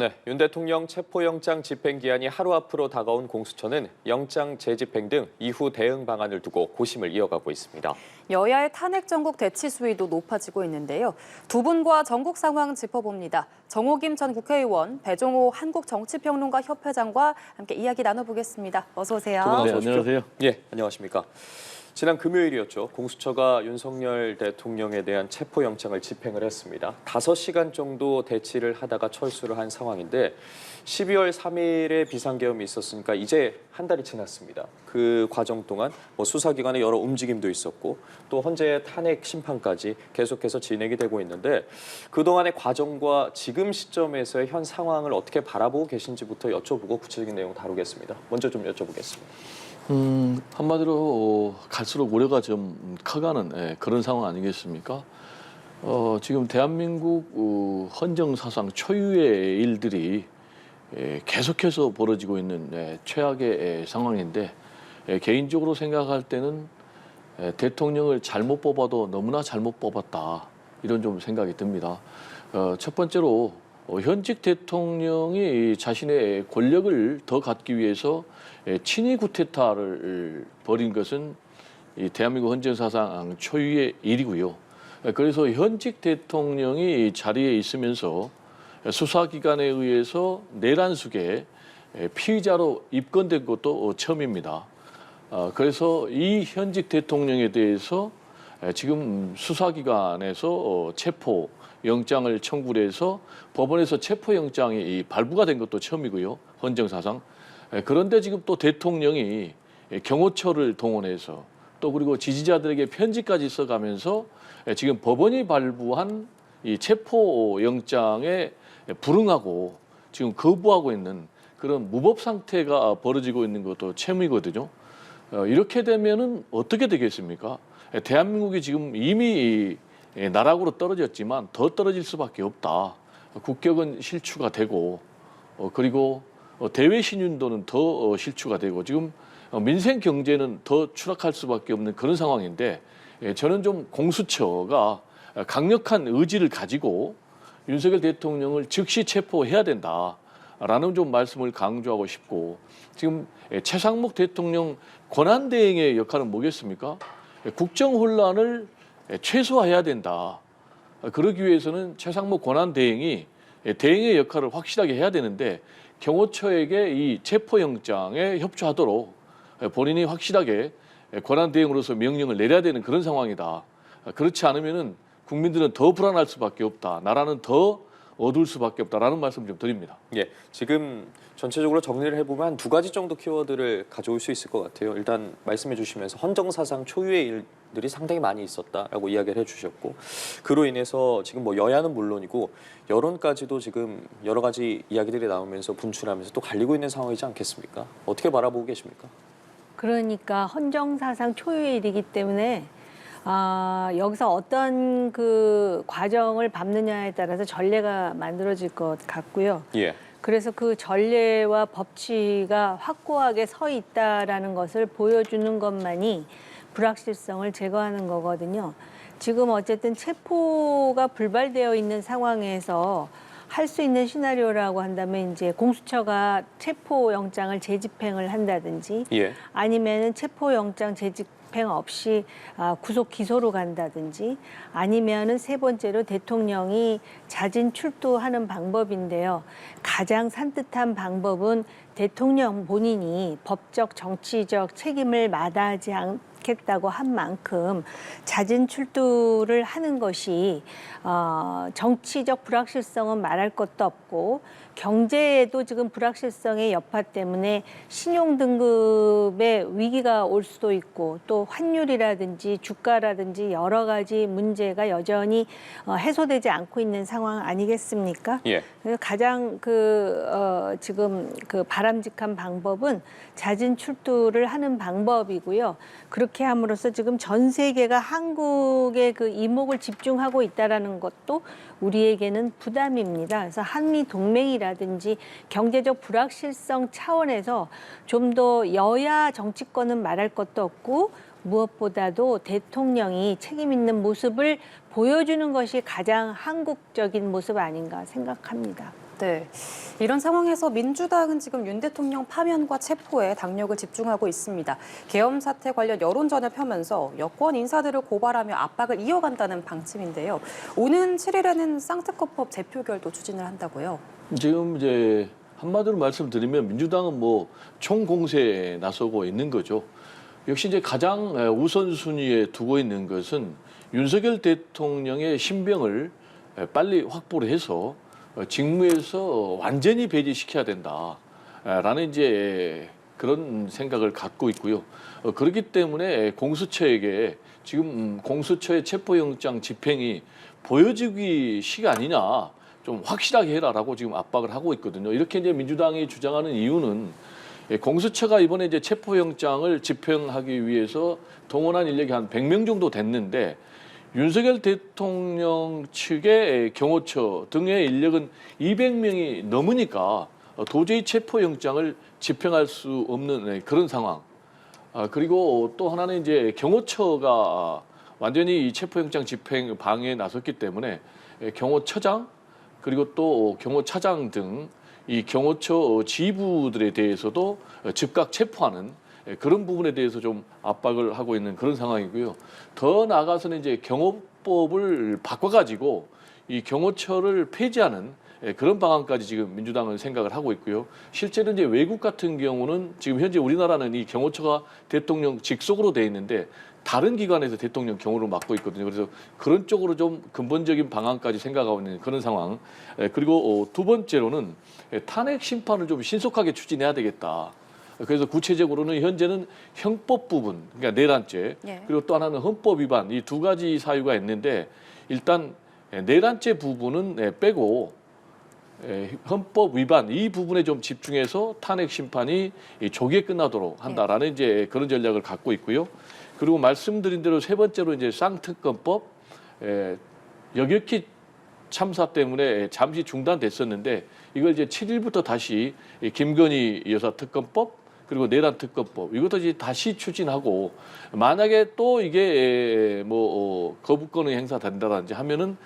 네, 윤 대통령 체포영장 집행 기한이 하루 앞으로 다가온 공수처는 영장 재집행 등 이후 대응 방안을 두고 고심을 이어가고 있습니다. 여야의 탄핵 전국 대치 수위도 높아지고 있는데요. 두 분과 전국 상황 짚어봅니다. 정호김 전 국회의원, 배종호 한국정치평론가 협회장과 함께 이야기 나눠보겠습니다. 어서 오세요. 두 분 어서 오십시오. 안녕하세요. 예, 안녕하십니까. 지난 금요일이었죠. 공수처가 윤석열 대통령에 대한 체포영장을 집행을 했습니다. 5시간 정도 대치를 하다가 철수를 한 상황인데 12월 3일에 비상계엄이 있었으니까 이제 한 달이 지났습니다. 그 과정 동안 수사기관의 여러 움직임도 있었고 또 헌재 탄핵 심판까지 계속해서 진행이 되고 있는데 그동안의 과정과 지금 시점에서의 현 상황을 어떻게 바라보고 계신지부터 여쭤보고 구체적인 내용 다루겠습니다. 먼저 좀 여쭤보겠습니다. 한마디로 갈수록 우려가 좀 커가는 그런 상황 아니겠습니까? 지금 대한민국 헌정사상 초유의 일들이 계속해서 벌어지고 있는 최악의 상황인데 개인적으로 생각할 때는 대통령을 잘못 뽑아도 너무나 잘못 뽑았다 이런 좀 생각이 듭니다. 첫 번째로 현직 대통령이 자신의 권력을 더 갖기 위해서 친위 쿠데타를 벌인 것은 이 대한민국 헌정사상 초유의 일이고요. 그래서 현직 대통령이 자리에 있으면서 수사기관에 의해서 내란 속에 피의자로 입건된 것도 처음입니다. 그래서 이 현직 대통령에 대해서 지금 수사기관에서 체포 영장을 청구를 해서 법원에서 체포영장이 발부가 된 것도 처음이고요. 헌정사상. 그런데 지금 또 대통령이 경호처를 동원해서 또 그리고 지지자들에게 편지까지 써가면서 지금 법원이 발부한 이 체포영장에 불응하고 지금 거부하고 있는 그런 무법 상태가 벌어지고 있는 것도 처음이거든요. 이렇게 되면은 어떻게 되겠습니까? 대한민국이 지금 이미 나락으로 떨어졌지만 더 떨어질 수밖에 없다. 국격은 실추가 되고 그리고 대외 신윤도는 더 실추가 되고 지금 민생 경제는 더 추락할 수밖에 없는 그런 상황인데 저는 좀 공수처가 강력한 의지를 가지고 윤석열 대통령을 즉시 체포해야 된다라는 좀 말씀을 강조하고 싶고 지금 최상목 대통령 권한대행의 역할은 뭐겠습니까? 국정 혼란을 최소화해야 된다. 그러기 위해서는 최상목 권한대행이 대행의 역할을 확실하게 해야 되는데 경호처에게 이 체포영장에 협조하도록 본인이 확실하게 권한대행으로서 명령을 내려야 되는 그런 상황이다. 그렇지 않으면은 국민들은 더 불안할 수밖에 없다. 나라는 더 어두울 수밖에 없다라는 말씀 좀 드립니다. 예, 지금 전체적으로 정리를 해보면 한 2가지 정도 키워드를 가져올 수 있을 것 같아요. 일단 말씀해 주시면서 헌정사상 초유의 일들이 상당히 많이 있었다라고 이야기를 해주셨고 그로 인해서 지금 여야는 물론이고 여론까지도 지금 여러 가지 이야기들이 나오면서 분출하면서 또 갈리고 있는 상황이지 않겠습니까? 어떻게 바라보고 계십니까? 그러니까 헌정사상 초유의 일이기 때문에 여기서 어떤 그 과정을 밟느냐에 따라서 전례가 만들어질 것 같고요. 예. 그래서 그 전례와 법치가 확고하게 서 있다라는 것을 보여주는 것만이 불확실성을 제거하는 거거든요. 지금 어쨌든 체포가 불발되어 있는 상황에서 할 수 있는 시나리오라고 한다면 이제 공수처가 체포영장을 재집행을 한다든지 예. 아니면은 체포영장 재집행 없이 구속 기소로 간다든지 아니면은 세 번째로 대통령이 자진 출두하는 방법인데요. 가장 산뜻한 방법은 대통령 본인이 법적 정치적 책임을 마다하지 않겠다고 한 만큼 자진 출두를 하는 것이 정치적 불확실성은 말할 것도 없고 경제에도 지금 불확실성의 여파 때문에 신용등급의 위기가 올 수도 있고 또 환율이라든지 주가라든지 여러 가지 문제가 여전히 해소되지 않고 있는 상황 아니겠습니까? 예. 그래서 가장 지금 그 바람직한 방법은 자진 출두를 하는 방법이고요. 그렇게 함으로써 지금 전 세계가 한국의 그 이목을 집중하고 있다라는 것도 우리에게는 부담입니다. 그래서 한미 동맹이라든지 경제적 불확실성 차원에서 좀 더 여야 정치권은 말할 것도 없고 무엇보다도 대통령이 책임 있는 모습을 보여주는 것이 가장 한국적인 모습 아닌가 생각합니다. 네. 이런 상황에서 민주당은 지금 윤 대통령 파면과 체포에 당력을 집중하고 있습니다. 계엄 사태 관련 여론전을 펴면서 여권 인사들을 고발하며 압박을 이어간다는 방침인데요. 오는 7일에는 쌍특검법 재표결도 추진을 한다고요. 지금 이제 한마디로 말씀드리면 민주당은 뭐 총공세에 나서고 있는 거죠. 역시 이제 가장 우선순위에 두고 있는 것은 윤석열 대통령의 신병을 빨리 확보를 해서 직무에서 완전히 배제시켜야 된다라는 이제 그런 생각을 갖고 있고요. 그렇기 때문에 공수처에게 지금 공수처의 체포영장 집행이 보여주기 시간이냐 좀 확실하게 해라라고 지금 압박을 하고 있거든요. 이렇게 이제 민주당이 주장하는 이유는 공수처가 이번에 이제 체포영장을 집행하기 위해서 동원한 인력이 한 100명 정도 됐는데 윤석열 대통령 측의 경호처 등의 인력은 200명이 넘으니까 도저히 체포영장을 집행할 수 없는 그런 상황. 그리고 또 하나는 이제 경호처가 완전히 이 체포영장 집행 방해에 나섰기 때문에 경호처장 그리고 또 경호차장 등 이 경호처 지휘부들에 대해서도 즉각 체포하는 그런 부분에 대해서 좀 압박을 하고 있는 그런 상황이고요. 더 나아가서는 이제 경호법을 바꿔가지고 이 경호처를 폐지하는 그런 방안까지 지금 민주당은 생각을 하고 있고요. 실제로 이제 외국 같은 경우는 지금 현재 우리나라는 이 경호처가 대통령 직속으로 돼 있는데 다른 기관에서 대통령 경호를 맡고 있거든요. 그래서 그런 쪽으로 좀 근본적인 방안까지 생각하고 있는 그런 상황. 그리고 두 번째로는 탄핵 심판을 좀 신속하게 추진해야 되겠다. 그래서 구체적으로는 현재는 형법 부분, 그러니까 내란죄, 그리고 또 하나는 헌법 위반 이 두 가지 사유가 있는데 일단 내란죄 부분은 빼고 헌법 위반 이 부분에 좀 집중해서 탄핵 심판이 조기에 끝나도록 한다라는 이제 그런 전략을 갖고 있고요. 그리고 말씀드린 대로 세 번째로 이제 쌍특검법 여객기 참사 때문에 잠시 중단됐었는데 이걸 이제 7일부터 다시 김건희 여사 특검법 그리고 내란 특검법 이것도 이제 다시 추진하고 만약에 또 이게 뭐 거부권이 행사된다든지 하면은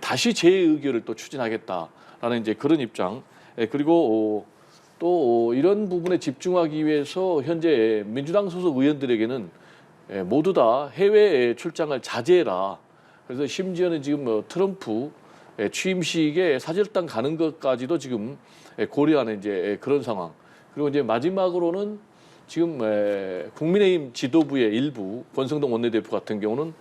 다시 재의결을 또 추진하겠다라는 이제 그런 입장. 그리고 또 이런 부분에 집중하기 위해서 현재 민주당 소속 의원들에게는 모두 다 해외 출장을 자제해라. 그래서 심지어는 지금 뭐 트럼프 취임식에 사절단 가는 것까지도 지금 고려하는 이제 그런 상황. 그리고 이제 마지막으로는 지금 국민의힘 지도부의 일부 권성동 원내대표 같은 경우는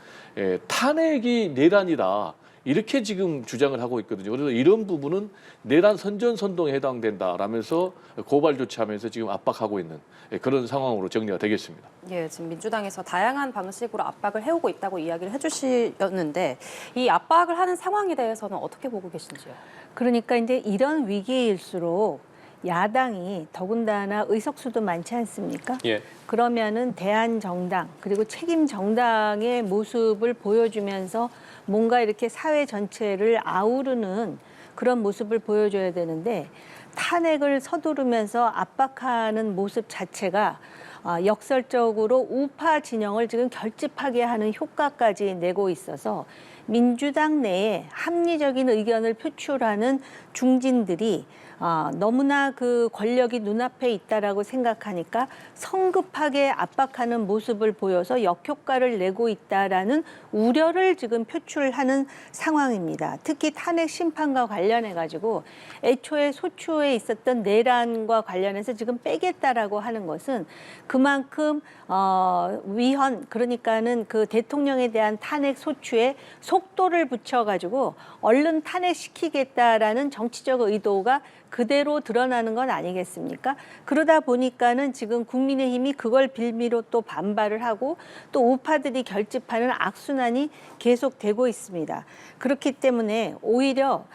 탄핵이 내란이다. 이렇게 지금 주장을 하고 있거든요. 그래서 이런 부분은 내란 선전선동에 해당된다라면서 고발 조치하면서 지금 압박하고 있는 그런 상황으로 정리가 되겠습니다. 예, 지금 민주당에서 다양한 방식으로 압박을 해오고 있다고 이야기를 해주셨는데 이 압박을 하는 상황에 대해서는 어떻게 보고 계신지요? 그러니까 이제 이런 위기일수록 야당이 더군다나 의석수도 많지 않습니까? 예. 그러면은 대한정당 그리고 책임 정당의 모습을 보여주면서 뭔가 이렇게 사회 전체를 아우르는 그런 모습을 보여줘야 되는데 탄핵을 서두르면서 압박하는 모습 자체가 역설적으로 우파 진영을 지금 결집하게 하는 효과까지 내고 있어서 민주당 내에 합리적인 의견을 표출하는 중진들이 너무나 그 권력이 눈앞에 있다라고 생각하니까 성급하게 압박하는 모습을 보여서 역효과를 내고 있다라는 우려를 지금 표출하는 상황입니다. 특히 탄핵 심판과 관련해 가지고 애초에 소추에 있었던 내란과 관련해서 지금 빼겠다라고 하는 것은 그만큼 위헌 그러니까는 그 대통령에 대한 탄핵 소추에 속도를 붙여 가지고 얼른 탄핵시키겠다라는 정치적 의도가 그대로 드러나는 건 아니겠습니까? 그러다 보니까는 지금 국민의힘이 그걸 빌미로 또 반발을 하고 또 우파들이 결집하는 악순환이 계속되고 있습니다. 그렇기 때문에 오히려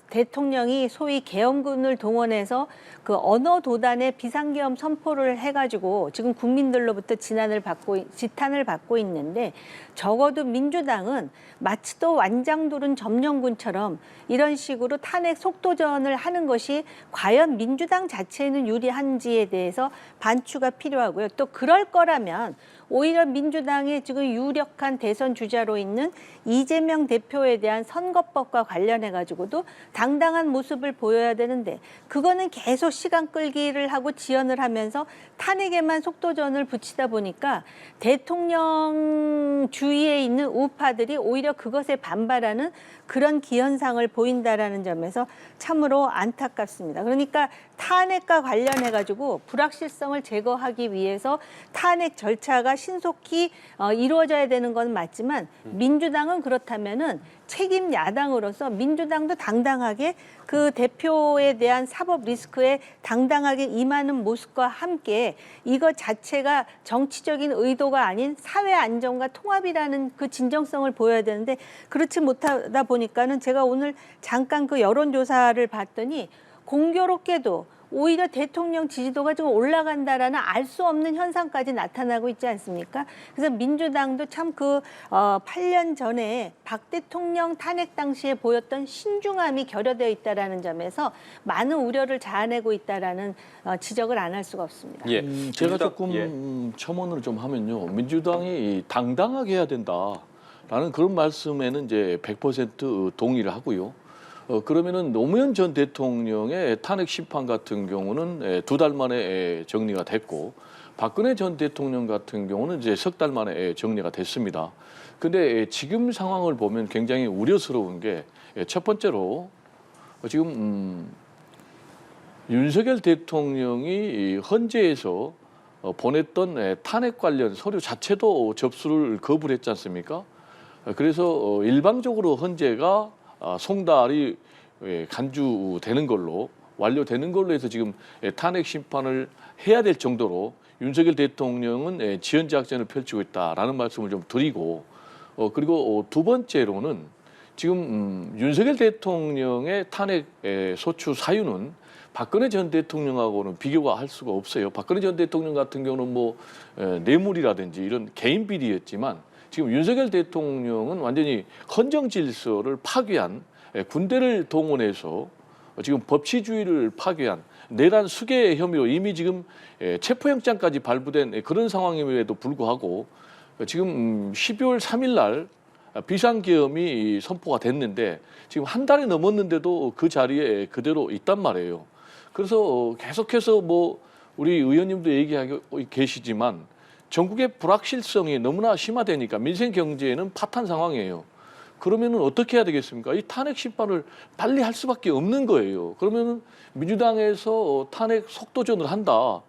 대통령이 소위 계엄군을 동원해서 그 언어 도단의 비상계엄 선포를 해가지고 지금 국민들로부터 지탄을 받고 있는데 적어도 민주당은 마치 또 완장도른 점령군처럼 이런 식으로 탄핵 속도전을 하는 것이 과연 민주당 자체에는 유리한지에 대해서 반추가 필요하고요. 또 그럴 거라면 오히려 민주당의 지금 유력한 대선 주자로 있는 이재명 대표에 대한 선거법과 관련해 가지고도 당당한 모습을 보여야 되는데 그거는 계속 시간 끌기를 하고 지연을 하면서 탄핵에만 속도전을 붙이다 보니까 대통령 주위에 있는 우파들이 오히려 그것에 반발하는 그런 기현상을 보인다라는 점에서 참으로 안타깝습니다. 그러니까 탄핵과 관련해 가지고 불확실성을 제거하기 위해서 탄핵 절차가 신속히 이루어져야 되는 건 맞지만 민주당은 그렇다면은 책임 야당으로서 민주당도 당당하게 그 대표에 대한 사법 리스크에 당당하게 임하는 모습과 함께 이것 자체가 정치적인 의도가 아닌 사회 안정과 통합이라는 그 진정성을 보여야 되는데 그렇지 못하다 보니까는 제가 오늘 잠깐 그 여론조사를 봤더니 공교롭게도 오히려 대통령 지지도가 좀 올라간다라는 알 수 없는 현상까지 나타나고 있지 않습니까? 그래서 민주당도 참 그 8년 전에 박 대통령 탄핵 당시에 보였던 신중함이 결여되어 있다라는 점에서 많은 우려를 자아내고 있다라는 지적을 안 할 수가 없습니다. 예. 제가 민주당- 조금 예. 첨언을 좀 하면요. 민주당이 당당하게 해야 된다라는 그런 말씀에는 이제 100% 동의를 하고요. 그러면은 노무현 전 대통령의 탄핵 심판 같은 경우는 2달 만에 정리가 됐고 박근혜 전 대통령 같은 경우는 이제 3달 만에 정리가 됐습니다. 근데 지금 상황을 보면 굉장히 우려스러운 게 첫 번째로 지금 윤석열 대통령이 헌재에서 보냈던 탄핵 관련 서류 자체도 접수를 거부를 했지 않습니까? 그래서 일방적으로 헌재가 송달이 간주되는 걸로 완료되는 걸로 해서 지금 탄핵 심판을 해야 될 정도로 윤석열 대통령은 지연 작전을 펼치고 있다라는 말씀을 좀 드리고 그리고 두 번째로는 지금 윤석열 대통령의 탄핵 소추 사유는 박근혜 전 대통령하고는 비교가 할 수가 없어요. 박근혜 전 대통령 같은 경우는 뭐 뇌물이라든지 이런 개인 비리였지만 지금 윤석열 대통령은 완전히 헌정 질서를 파괴한 군대를 동원해서 지금 법치주의를 파괴한 내란 수괴 혐의로 이미 지금 체포영장까지 발부된 그런 상황임에도 불구하고 지금 12월 3일 날 비상계엄이 선포가 됐는데 지금 한 달이 넘었는데도 그 자리에 그대로 있단 말이에요. 그래서 계속해서 뭐 우리 의원님도 얘기하고 계시지만 전국의 불확실성이 너무나 심화되니까 민생 경제에는 파탄 상황이에요. 그러면은 어떻게 해야 되겠습니까? 이 탄핵 심판을 빨리 할 수밖에 없는 거예요. 그러면은 민주당에서 탄핵 속도전을 한다.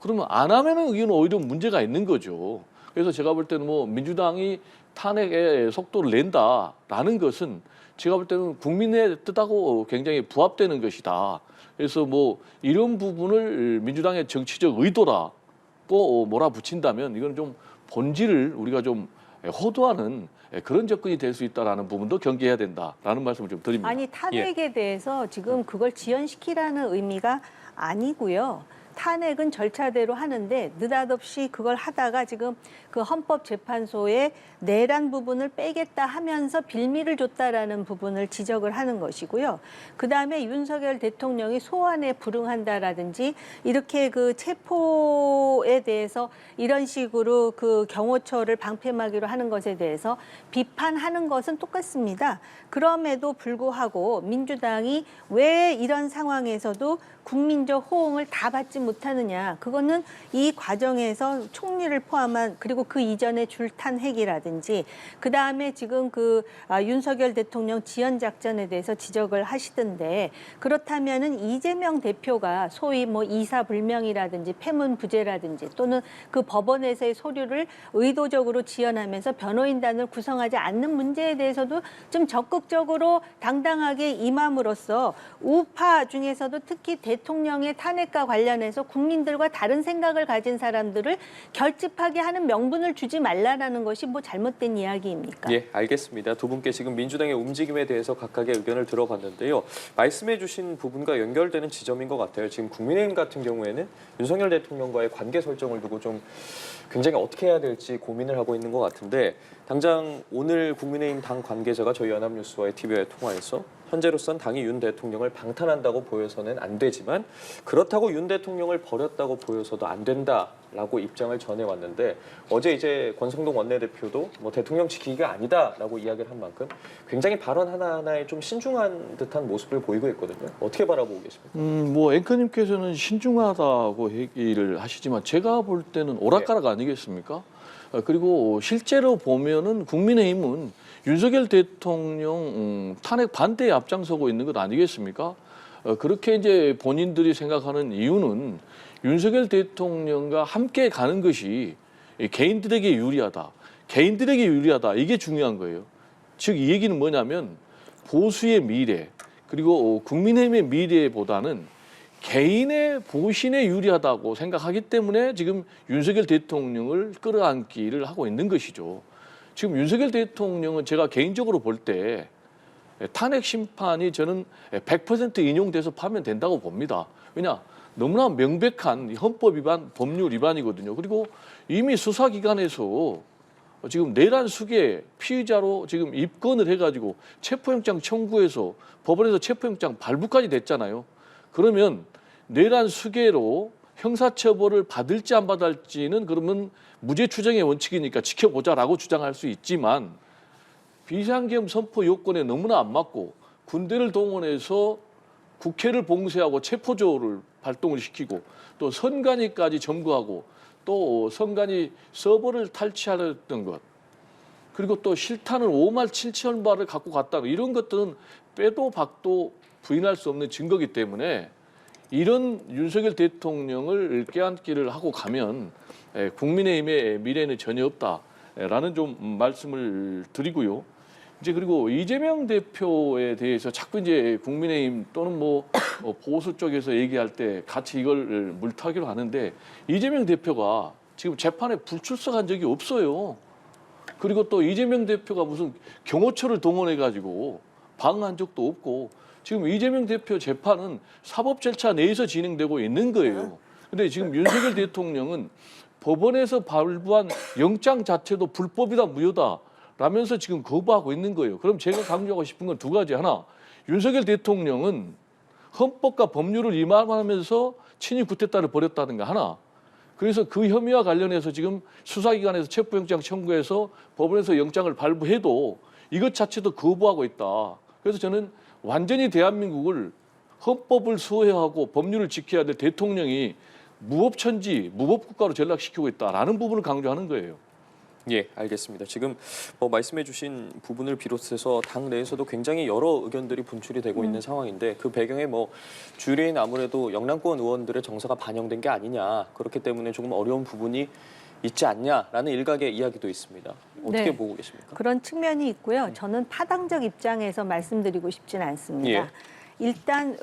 그러면 안 하면은 이건 오히려 문제가 있는 거죠. 그래서 제가 볼 때는 뭐 민주당이 탄핵에 속도를 낸다라는 것은 제가 볼 때는 국민의 뜻하고 굉장히 부합되는 것이다. 그래서 뭐 이런 부분을 민주당의 정치적 의도라고 몰아붙인다면 이건 좀 본질을 우리가 좀 호도하는 그런 접근이 될 수 있다라는 부분도 경계해야 된다라는 말씀을 좀 드립니다. 아니 탄핵에 대해서 지금 그걸 지연시키라는 의미가 아니고요. 탄핵은 절차대로 하는데 느닷없이 그걸 하다가 지금 그 헌법재판소에 내란 부분을 빼겠다 하면서 빌미를 줬다라는 부분을 지적을 하는 것이고요. 그다음에 윤석열 대통령이 소환에 불응한다라든지 이렇게 그 체포에 대해서 이런 식으로 그 경호처를 방패막이로 하는 것에 대해서 비판하는 것은 똑같습니다. 그럼에도 불구하고 민주당이 왜 이런 상황에서도 국민적 호응을 다 받지 못하느냐. 그거는 이 과정에서 총리를 포함한 그리고 그 이전에 줄탄핵이라든지 그다음에 지금 그 윤석열 대통령 지연 작전에 대해서 지적을 하시던데 그렇다면은 이재명 대표가 소위 뭐 이사불명이라든지 패문부재라든지 또는 그 법원에서의 서류를 의도적으로 지연하면서 변호인단을 구성하지 않는 문제에 대해서도 좀 적극적으로 당당하게 임함으로써 우파 중에서도 특히 대통령의 탄핵과 관련해서 국민들과 다른 생각을 가진 사람들을 결집하게 하는 명분을 주지 말라라는 것이 뭐 잘못된 이야기입니까? 예, 알겠습니다. 두 분께 지금 민주당의 움직임에 대해서 각각의 의견을 들어봤는데요. 말씀해 주신 부분과 연결되는 지점인 것 같아요. 지금 국민의힘 같은 경우에는 윤석열 대통령과의 관계 설정을 두고 좀 굉장히 어떻게 해야 될지 고민을 하고 있는 것 같은데 당장 오늘 국민의힘 당 관계자가 저희 연합뉴스와의 TV와의 통화에서 현재로선 당이 윤 대통령을 방탄한다고 보여서는 안 되지만 그렇다고 윤 대통령을 버렸다고 보여서도 안 된다라고 입장을 전해왔는데 어제 이제 권성동 원내대표도 뭐 대통령 지키기가 아니다라고 이야기를 한 만큼 굉장히 발언 하나하나에 좀 신중한 듯한 모습을 보이고 있거든요. 어떻게 바라보고 계십니까? 뭐 앵커님께서는 신중하다고 얘기를 하시지만 제가 볼 때는 오락가락 아니겠습니까? 그리고 실제로 보면은 국민의힘은 윤석열 대통령 탄핵 반대에 앞장서고 있는 것 아니겠습니까? 그렇게 이제 본인들이 생각하는 이유는 윤석열 대통령과 함께 가는 것이 개인들에게 유리하다. 개인들에게 유리하다. 이게 중요한 거예요. 즉 이 얘기는 뭐냐면 보수의 미래 그리고 국민의힘의 미래보다는 개인의 보신에 유리하다고 생각하기 때문에 지금 윤석열 대통령을 끌어안기를 하고 있는 것이죠. 지금 윤석열 대통령은 제가 개인적으로 볼 때 탄핵 심판이 저는 100% 인용돼서 파면 된다고 봅니다. 왜냐? 너무나 명백한 헌법 위반, 법률 위반이거든요. 그리고 이미 수사기관에서 지금 내란 수계 피의자로 지금 입건을 해가지고 체포영장 청구해서 법원에서 체포영장 발부까지 됐잖아요. 그러면 내란 수계로 형사처벌을 받을지 안 받을지는 그러면 무죄 추정의 원칙이니까 지켜보자라고 주장할 수 있지만 비상계엄 선포 요건에 너무나 안 맞고 군대를 동원해서 국회를 봉쇄하고 체포조를 발동을 시키고 또 선관위까지 점거하고 또 선관위 서버를 탈취하였던 것 그리고 또 실탄을 5만 7천 발을 갖고 갔다는 이런 것들은 빼도 박도 부인할 수 없는 증거이기 때문에 이런 윤석열 대통령을 껴안기를 하고 가면 국민의힘의 미래는 전혀 없다라는 좀 말씀을 드리고요. 이제 그리고 이재명 대표에 대해서 자꾸 이제 국민의힘 또는 뭐 보수 쪽에서 얘기할 때 같이 이걸 물타기로 하는데 이재명 대표가 지금 재판에 불출석한 적이 없어요. 그리고 또 이재명 대표가 무슨 경호처를 동원해 가지고 방어한 적도 없고 지금 이재명 대표 재판은 사법 절차 내에서 진행되고 있는 거예요. 근데 지금 윤석열 대통령은 법원에서 발부한 영장 자체도 불법이다 무효다 라면서 지금 거부하고 있는 거예요. 그럼 제가 강조하고 싶은 건 두 가지. 하나, 윤석열 대통령은 헌법과 법률을 위반하면서 친위 구태타를 벌였다든가 하나. 그래서 그 혐의와 관련해서 지금 수사기관에서 체포영장 청구해서 법원에서 영장을 발부해도 이것 자체도 거부하고 있다. 그래서 저는 완전히 대한민국을 헌법을 수호하고 법률을 지켜야 될 대통령이 무법천지, 무법국가로 전락시키고 있다라는 부분을 강조하는 거예요. 예, 알겠습니다. 지금 뭐 말씀해주신 부분을 비롯해서 당 내에서도 굉장히 여러 의견들이 분출이 되고 있는 상황인데 그 배경에 뭐 주류인 아무래도 영남권 의원들의 정서가 반영된 게 아니냐 그렇기 때문에 조금 어려운 부분이 있지 않냐라는 일각의 이야기도 있습니다. 어떻게 네. 보고 계십니까? 그런 측면이 있고요. 저는 파당적 입장에서 말씀드리고 싶지는 않습니다. 예. 일단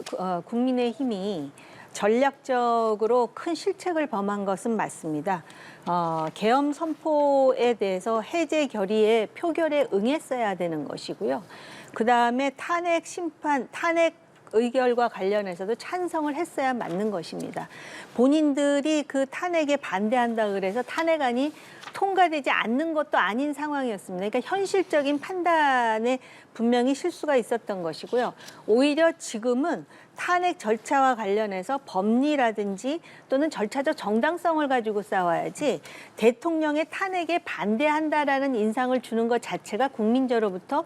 국민의힘이 전략적으로 큰 실책을 범한 것은 맞습니다. 계엄 선포에 대해서 해제 결의에 표결에 응했어야 되는 것이고요. 그다음에 탄핵 심판, 탄핵 의결과 관련해서도 찬성을 했어야 맞는 것입니다. 본인들이 그 탄핵에 반대한다 그래서 탄핵안이 통과되지 않는 것도 아닌 상황이었습니다. 그러니까 현실적인 판단에 분명히 실수가 있었던 것이고요. 오히려 지금은 탄핵 절차와 관련해서 법리라든지 또는 절차적 정당성을 가지고 싸워야지 대통령의 탄핵에 반대한다라는 인상을 주는 것 자체가 국민들로부터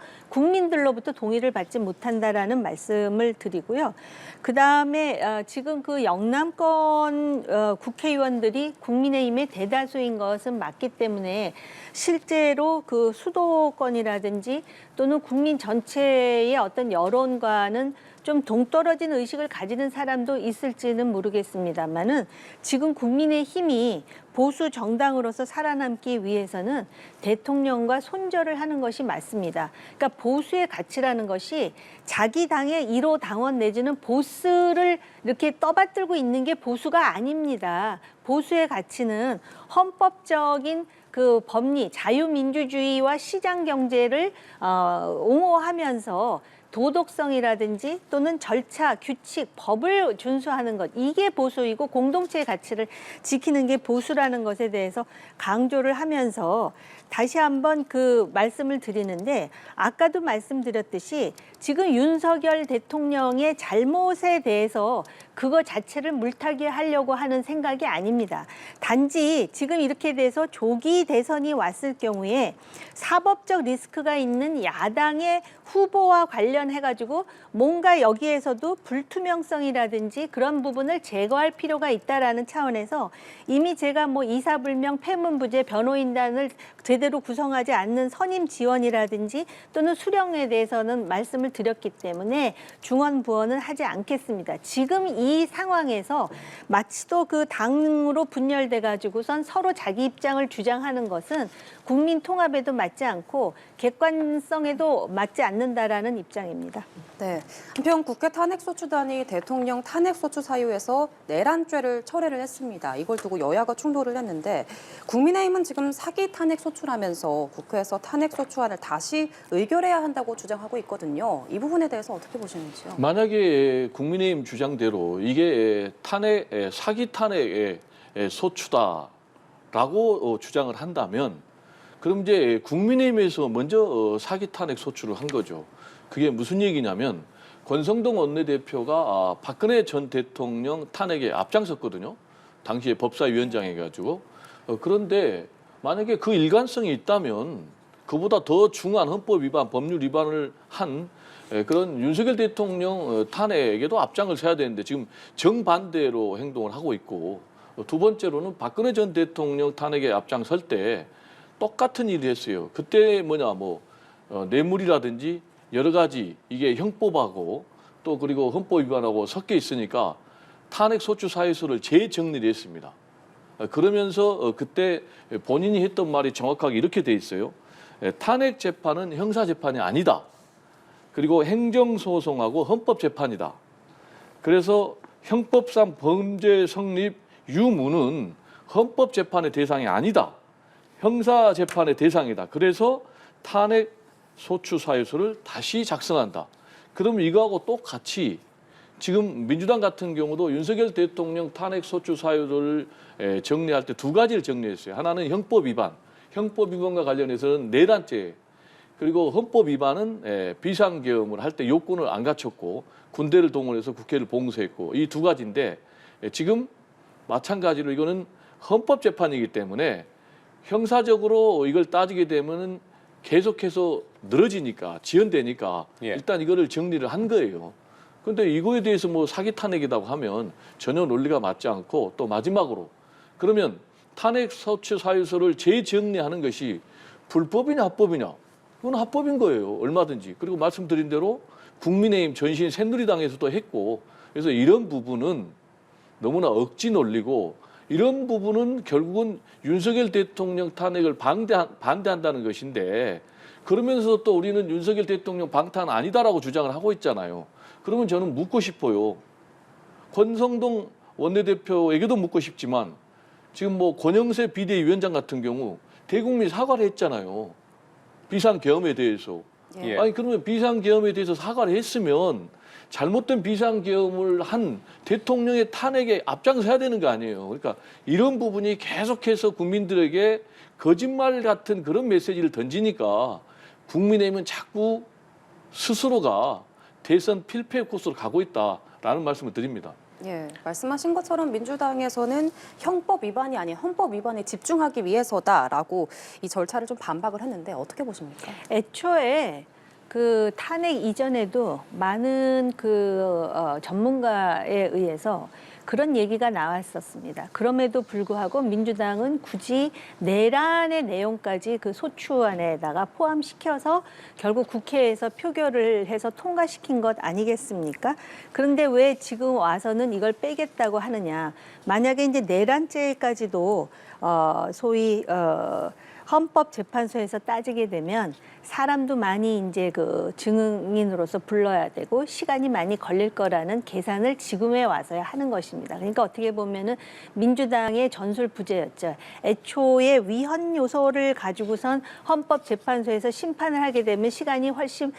동의를 받지 못한다라는 말씀을 드리고요. 그다음에 지금 그 영남권 국회의원들이 국민의힘의 대다수인 것은 맞기 때문에 실제로 그 수도권이라든지 또는 국민 전체의 어떤 여론과는 좀 동떨어진 의식을 가지는 사람도 있을지는 모르겠습니다만은 지금 국민의힘이 보수 정당으로서 살아남기 위해서는 대통령과 손절을 하는 것이 맞습니다. 그러니까 보수의 가치라는 것이 자기 당의 1호 당원 내지는 보스를 이렇게 떠받들고 있는 게 보수가 아닙니다. 보수의 가치는 헌법적인 그 법리, 자유민주주의와 시장 경제를 옹호하면서 도덕성이라든지 또는 절차, 규칙, 법을 준수하는 것, 이게 보수이고 공동체의 가치를 지키는 게 보수라는 것에 대해서 강조를 하면서 다시 한번 그 말씀을 드리는데, 아까도 말씀드렸듯이 지금 윤석열 대통령의 잘못에 대해서 그거 자체를 물타기 하려고 하는 생각이 아닙니다. 단지 지금 이렇게 돼서 조기 대선이 왔을 경우에 사법적 리스크가 있는 야당의 후보와 관련해가지고 뭔가 여기에서도 불투명성이라든지 그런 부분을 제거할 필요가 있다라는 차원에서 이미 제가 뭐 이사불명 패문부재 변호인단을 제대로 구성하지 않는 선임 지원이라든지 또는 수령에 대해서는 말씀을 드렸기 때문에 중언부언은 하지 않겠습니다. 지금 이 상황에서 마치 또 그 당으로 분열돼 가지고선 서로 자기 입장을 주장하는 것은 국민 통합에도 맞지 않고 객관성에도 맞지 않는다라는 입장입니다. 네. 한편 국회 탄핵소추단이 대통령 탄핵소추 사유에서 내란죄를 철회를 했습니다. 이걸 두고 여야가 충돌을 했는데 국민의힘은 지금 사기 탄핵소추라면서 국회에서 탄핵소추안을 다시 의결해야 한다고 주장하고 있거든요. 이 부분에 대해서 어떻게 보시는지요? 만약에 국민의힘 주장대로 이게 사기 탄핵의 소추다라고 주장을 한다면, 그럼 이제 국민의힘에서 먼저 사기 탄핵 소추를 한 거죠. 그게 무슨 얘기냐면, 권성동 원내대표가 박근혜 전 대통령 탄핵에 앞장섰거든요. 당시에 법사위원장 해가지고. 그런데 만약에 그 일관성이 있다면 그보다 더 중한 헌법 위반, 법률 위반을 한 그런 윤석열 대통령 탄핵에도 앞장을 서야 되는데 지금 정반대로 행동을 하고 있고, 두 번째로는 박근혜 전 대통령 탄핵에 앞장설 때 똑같은 일을 했어요. 그때 뇌물이라든지 여러 가지 이게 형법하고 또 그리고 헌법 위반하고 섞여 있으니까 탄핵 소추 사유서를 재정리를 했습니다. 그러면서 그때 본인이 했던 말이 정확하게 이렇게 돼 있어요. 탄핵 재판은 형사 재판이 아니다. 그리고 행정소송하고 헌법재판이다. 그래서 형법상 범죄 성립 유무는 헌법재판의 대상이 아니다. 형사재판의 대상이다. 그래서 탄핵 소추 사유서를 다시 작성한다. 그럼 이거하고 똑같이 지금 민주당 같은 경우도 윤석열 대통령 탄핵 소추 사유를 정리할 때 두 가지를 정리했어요. 하나는 형법 위반. 형법 위반과 관련해서는 내란죄. 그리고 헌법 위반은 비상계엄을 할 때 요건을 안 갖췄고 군대를 동원해서 국회를 봉쇄했고, 이 두 가지인데 지금 마찬가지로 이거는 헌법재판이기 때문에 형사적으로 이걸 따지게 되면은 계속해서 늘어지니까, 지연되니까 일단 이거를 정리를 한 거예요. 그런데 이거에 대해서 뭐 사기 탄핵이라고 하면 전혀 논리가 맞지 않고, 또 마지막으로 그러면 탄핵 소추 사유서를 재정리하는 것이 불법이냐 합법이냐? 그건 합법인 거예요. 얼마든지. 그리고 말씀드린 대로 국민의힘 전신 새누리당에서도 했고, 그래서 이런 부분은 너무나 억지 논리고, 이런 부분은 결국은 윤석열 대통령 탄핵을 반대한다는 것인데, 그러면서 또 우리는 윤석열 대통령 방탄 아니다라고 주장을 하고 있잖아요. 그러면 저는 묻고 싶어요. 권성동 원내대표에게도 묻고 싶지만 지금 뭐 권영세 비대위원장 같은 경우 대국민 사과를 했잖아요. 비상계엄에 대해서. 예. 아니 그러면 비상계엄에 대해서 사과를 했으면 잘못된 비상계엄을 한 대통령의 탄핵에 앞장서야 되는 거 아니에요. 그러니까 이런 부분이 계속해서 국민들에게 거짓말 같은 그런 메시지를 던지니까 국민의힘은 자꾸 스스로가 대선 필패 코스로 가고 있다라는 말씀을 드립니다. 예, 말씀하신 것처럼 민주당에서는 형법 위반이 아닌 헌법 위반에 집중하기 위해서다라고 이 절차를 좀 반박을 했는데 어떻게 보십니까? 애초에 그 탄핵 이전에도 많은 전문가에 의해서 그런 얘기가 나왔었습니다. 그럼에도 불구하고 민주당은 굳이 내란의 내용까지 그 소추안에다가 포함시켜서 결국 국회에서 표결을 해서 통과시킨 것 아니겠습니까? 그런데 왜 지금 와서는 이걸 빼겠다고 하느냐? 만약에 이제 내란죄까지도 소위 헌법재판소에서 따지게 되면 사람도 많이 이제 그 증인으로서 불러야 되고 시간이 많이 걸릴 거라는 계산을 지금에 와서야 하는 것입니다. 그러니까 어떻게 보면은 민주당의 전술부재였죠. 애초에 위헌 요소를 가지고선 헌법재판소에서 심판을 하게 되면 시간이 훨씬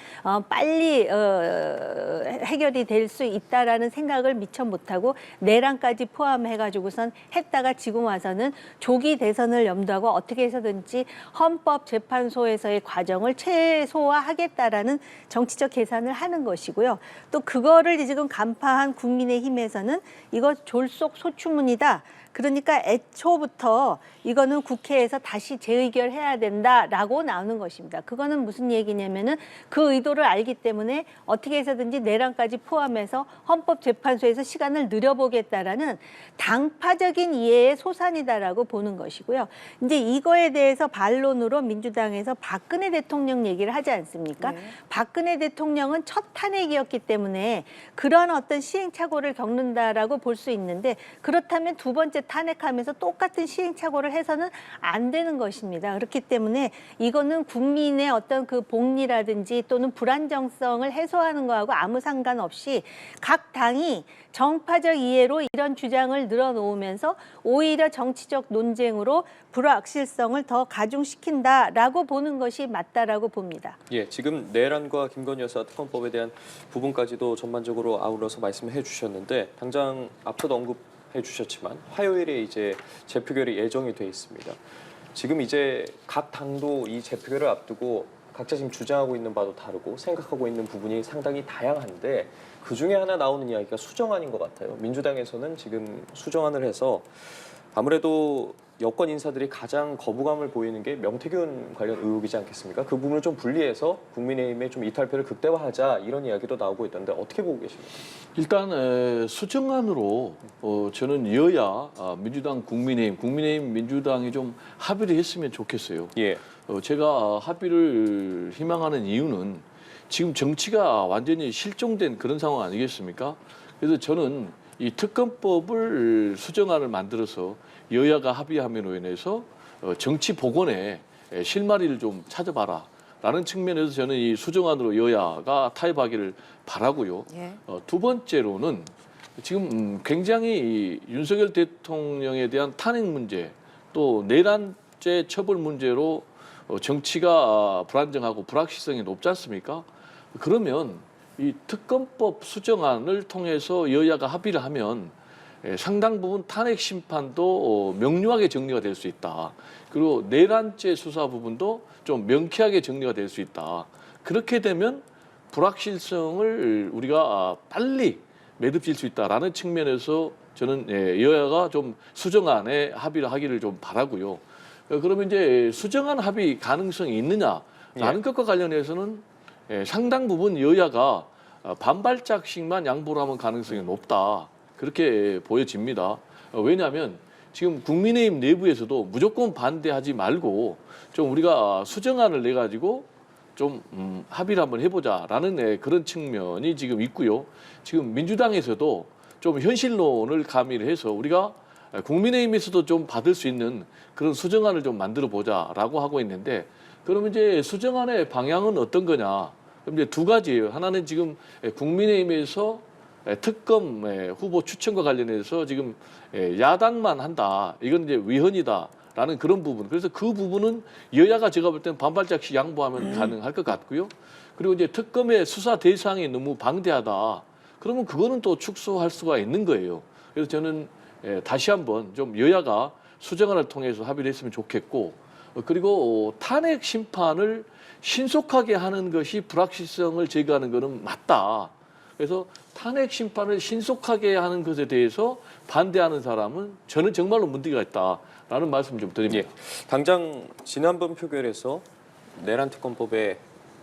빨리 해결이 될 수 있다라는 생각을 미처 못하고 내란까지 포함해가지고선 했다가 지금 와서는 조기 대선을 염두하고 어떻게 해서든지 헌법재판소에서의 과정을 최소화하겠다라는 정치적 계산을 하는 것이고요. 또 그거를 지금 간파한 국민의힘에서는 이거 졸속소추문이다. 그러니까 애초부터 이거는 국회에서 다시 재의결해야 된다라고 나오는 것입니다. 그거는 무슨 얘기냐면은 그 의도를 알기 때문에 어떻게 해서든지 내란까지 포함해서 헌법재판소에서 시간을 늘려보겠다라는 당파적인 이해의 소산이다라고 보는 것이고요. 이제 이거에 대해서 반론으로 민주당에서 박근혜 대통령 얘기를 하지 않습니까? 박근혜 대통령은 첫 탄핵이었기 때문에 그런 어떤 시행착오를 겪는다라고 볼 수 있는데 그렇다면 두 번째 탄핵하면서 똑같은 시행착오를 해서는 안 되는 것입니다. 그렇기 때문에 이거는 국민의 어떤 그 복리라든지 또는 불안정성을 해소하는 거하고 아무 상관없이 각 당이 정파적 이해로 이런 주장을 늘어놓으면서 오히려 정치적 논쟁으로 불확실성을 더 가중시킨다라고 보는 것이 맞다라고 봅니다. 예, 지금 내란과 김건희 여사 특검법에 대한 부분까지도 전반적으로 아울러서 말씀해 주셨는데 당장 앞서도 언급해 주셨지만 화요일에 이제 재표결이 예정이 돼 있습니다. 지금 이제 각 당도 이 재표결을 앞두고 각자 지금 주장하고 있는 바도 다르고 생각하고 있는 부분이 상당히 다양한데 그중에 하나 나오는 이야기가 수정안인 것 같아요. 민주당에서는 지금 수정안을 해서 아무래도 여권 인사들이 가장 거부감을 보이는 게 명태균 관련 의혹이지 않겠습니까? 그 부분을 좀 분리해서 국민의힘의 좀 이탈표를 극대화하자 이런 이야기도 나오고 있던데 어떻게 보고 계십니까? 일단 수정안으로 저는 여야 민주당, 국민의힘, 민주당이 좀 합의를 했으면 좋겠어요. 예. 제가 합의를 희망하는 이유는 지금 정치가 완전히 실종된 그런 상황 아니겠습니까? 그래서 저는 이 특검법을 수정안을 만들어서 여야가 합의함으로 인해서 정치 복원에 실마리를 좀 찾아봐라. 라는 측면에서 저는 이 수정안으로 여야가 타협하기를 바라고요. 예. 두 번째로는 지금 굉장히 이 윤석열 대통령에 대한 탄핵 문제 또 내란죄 처벌 문제로 정치가 불안정하고 불확실성이 높지 않습니까? 그러면 이 특검법 수정안을 통해서 여야가 합의를 하면 상당 부분 탄핵 심판도 명료하게 정리가 될 수 있다. 그리고 내란죄 수사 부분도 좀 명쾌하게 정리가 될 수 있다. 그렇게 되면 불확실성을 우리가 빨리 매듭질 수 있다라는 측면에서 저는 여야가 좀 수정안에 합의를 하기를 좀 바라고요. 그러면 이제 수정안 합의 가능성이 있느냐라는 것과 관련해서는 상당 부분 여야가 반발짝씩만 양보를 하면 가능성이 높다. 그렇게 보여집니다. 왜냐하면 지금 국민의힘 내부에서도 무조건 반대하지 말고 좀 우리가 수정안을 내 가지고 좀 합의를 한번 해보자라는 그런 측면이 지금 있고요. 지금 민주당에서도 좀 현실론을 가미를 해서 우리가 국민의힘에서도 좀 받을 수 있는 그런 수정안을 좀 만들어 보자라고 하고 있는데 그러면 이제 수정안의 방향은 어떤 거냐? 그럼 이제 두 가지예요. 하나는 지금 국민의힘에서 특검 후보 추천과 관련해서 지금 야당만 한다. 이건 이제 위헌이다라는 그런 부분. 그래서 그 부분은 여야가 제가 볼 때는 반발짝씩 양보하면 가능할 것 같고요. 그리고 이제 특검의 수사 대상이 너무 방대하다. 그러면 그거는 또 축소할 수가 있는 거예요. 그래서 저는 다시 한번 좀 여야가 수정안을 통해서 합의를 했으면 좋겠고 그리고 탄핵 심판을 신속하게 하는 것이 불확실성을 제거하는 것은 맞다. 그래서 탄핵 심판을 신속하게 하는 것에 대해서 반대하는 사람은 저는 정말로 문제가 있다라는 말씀을 좀 드립니다. 예. 당장 지난번 표결에서 내란 특검법에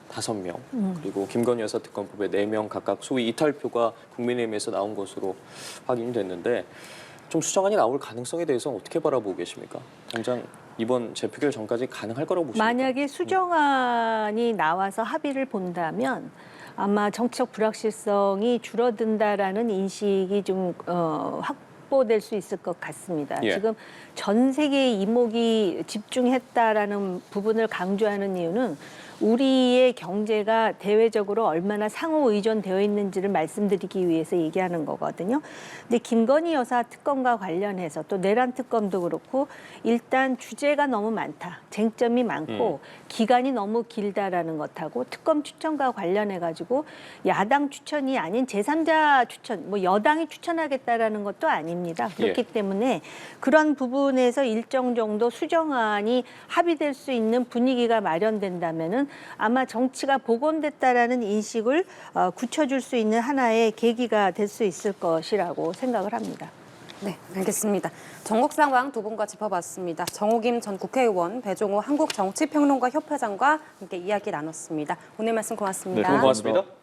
5명 그리고 김건희 여사 특검법에 4명 각각 소위 이탈표가 국민의힘에서 나온 것으로 확인이 됐는데 좀 수정안이 나올 가능성에 대해서 어떻게 바라보고 계십니까? 당장 이번 재표결 전까지 가능할 거라고 보십니까? 만약에 수정안이 나와서 합의를 본다면 아마 정치적 불확실성이 줄어든다라는 인식이 좀 확보될 수 있을 것 같습니다. 예. 지금 전 세계의 이목이 집중했다라는 부분을 강조하는 이유는 우리의 경제가 대외적으로 얼마나 상호 의존되어 있는지를 말씀드리기 위해서 얘기하는 거거든요. 근데 김건희 여사 특검과 관련해서 또 내란 특검도 그렇고 일단 주제가 너무 많다. 쟁점이 많고 기간이 너무 길다라는 것하고 특검 추천과 관련해 가지고 야당 추천이 아닌 제3자 추천, 뭐 여당이 추천하겠다라는 것도 아닙니다. 그렇기 때문에 그런 부분에서 일정 정도 수정안이 합의될 수 있는 분위기가 마련된다면은 아마 정치가 복원됐다라는 인식을 굳혀줄 수 있는 하나의 계기가 될 수 있을 것이라고 생각을 합니다. 네, 알겠습니다. 전국 상황 두 분과 짚어봤습니다. 정호김 전 국회의원, 배종호 한국정치평론가 협회장과 함께 이야기 나눴습니다. 오늘 말씀 고맙습니다. 네, 고맙습니다.